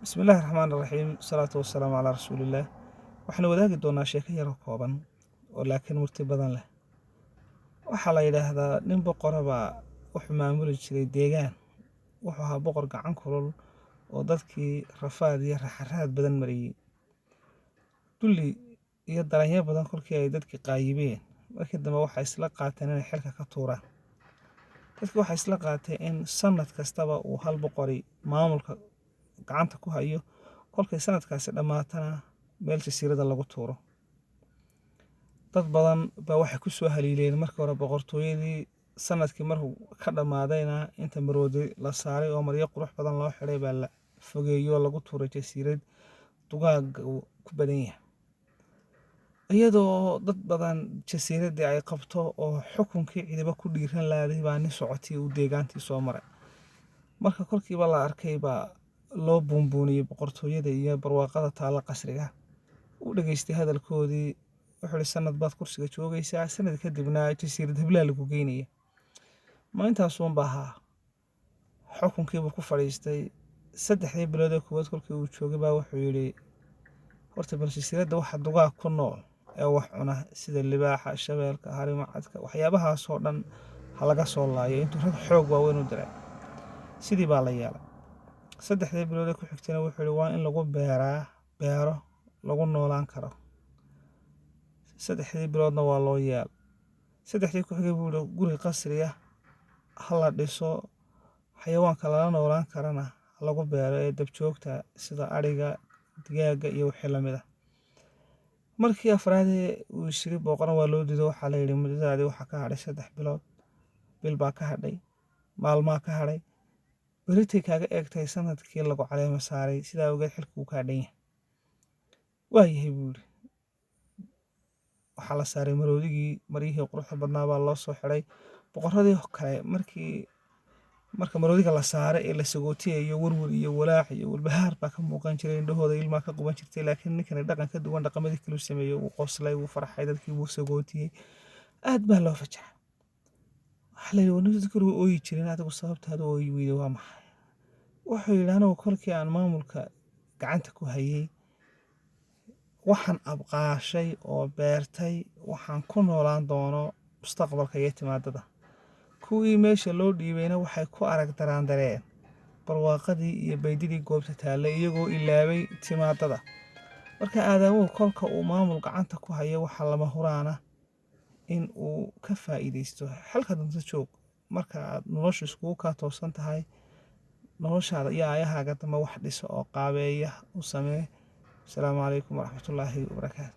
بسم الله الرحمن الرحيم والصلاة والسلام على رسول الله. waxaan wadaagi doonaa sheeko yar oo kooban oo laakiin murti badan leh. waxaa la yidhaahdaa nin boqora baa wuxuu maamuli jiray deegaan. wuxuu ahaa boqor gacan kulul oo dadkii rafaad iyo raxaraad badan mariyey. dulli iyo daranyo badan kolkii ay dadkii qaayibeen, markii dambe waxay isla qaateen inay xilka ka tuuraan. dadkii waxay isla qaateen in sanad kastaba uu hal boqori maamulka gacanta ku hayo, kolkay sanadkaasi dhammaatana meel jasiirada lagu tuuro. dad badan baa waxay ku soo haliileen markii hore boqortooyadii. sanadkii markuu ka dhammaadayna inta maroodi la saaray oo maryo qurux badan loo xidhay baa la fogeeyo lagu tuuray jasiirad dugaagga uu ku badan yahay, iyadoo dad badan jasiiradii ay qabto oo xukunkii ciidaba ku dhiiran laaday baa nin socotay uu deegaantii soo maray. marka kolkiiba la arkay baa loo buunbuuniyey boqortooyada iyo barwaaqada taalla qasriga. uu dhageystay hadalkoodii, wuxuu ihi sanad baad kursiga joogaysaa, sanad kadibna jasiirad hiblaa lagu geynaya. maalintaasuunba ahaa xukunkiibuu ku fadhiistay. 3 bilood ee koowaad kolkii uu joogay baa wuxuu yidhi, horta bal jasiiradda waxa dugaag ku nool ee wax cuna sida libaaxa, shabeelka, harimacadka, waxyaabahaasoo dhan ha laga soo laayo. intuu rag xoog waaweyn u diray, sidii baa la yeelay. 3 bilood ee ku xigtayna wuxuu yidhi waa in lagu beeraa beero lagu noolaan karo. 3 biloodna waa loo yeelay. 3 ku xigay buu yidhi guri qasri ah ha la dhiso, xayawaanka lala noolaan karana lagu beero ee dabjoogta sida adhiga, digaaga iyo wixii lamid ah. markii afraadee uu yiri boqorna waa loo diido. waxaa la yidhi muddadaadii waxaa ka hadhay 3 bilood, bil baa ka hadhay, maalmaa ka hadhay, beritay kaaga eegtay sanadkii lagu caleema saaray, sidaa ogeed xilkuu kaa dhan yahay. waayahay buu yidhi. waxaa la saaray maroodigii, maryihii quruxda badnaa baa loo soo xidhay. boqorradii kale marka maroodiga la saaray ee la sagootiyayo, warwar iyo walaac iyo walbahaar baa ka muuqan jiray, indhahooda ilmaa ka quban jirtay. laakiin ninkani dhaqan ka duwan dhaqamadii kale uu sameeyey, wuu qoslay, wuu farxay, dadkii wuu sagootiyey. aad baa loo fajaxay. waxaa la yidhi nin dadkii hore ooyi jirin, adigu sababtaada ooyi weyday waa maxay? wuxuu yidhi anigu kolkii aan maamulka gacanta ku hayay, waxaan abqaashay oo beertay waxaan ku noolaan doono mustaqbalka iyo timaadada. kuwii meesha loo dhiibayna waxay ku arag daraandareen barwaaqadii iyo baydidii goobta taallay, iyagoo ilaabay timaadada. marka aadaamuhu kolka uu maamul gacanta ku hayo waxaa lama huraana in uu ka faa'iidaysto. xalka danta joog, marka aad noloshu iskugu kaa toosan tahay, noloshaada iyo aayahaaga dambe wax dhiso oo qaabeeya u samee. asalaamu calaykum waraxmatullaahi wabarakaatu.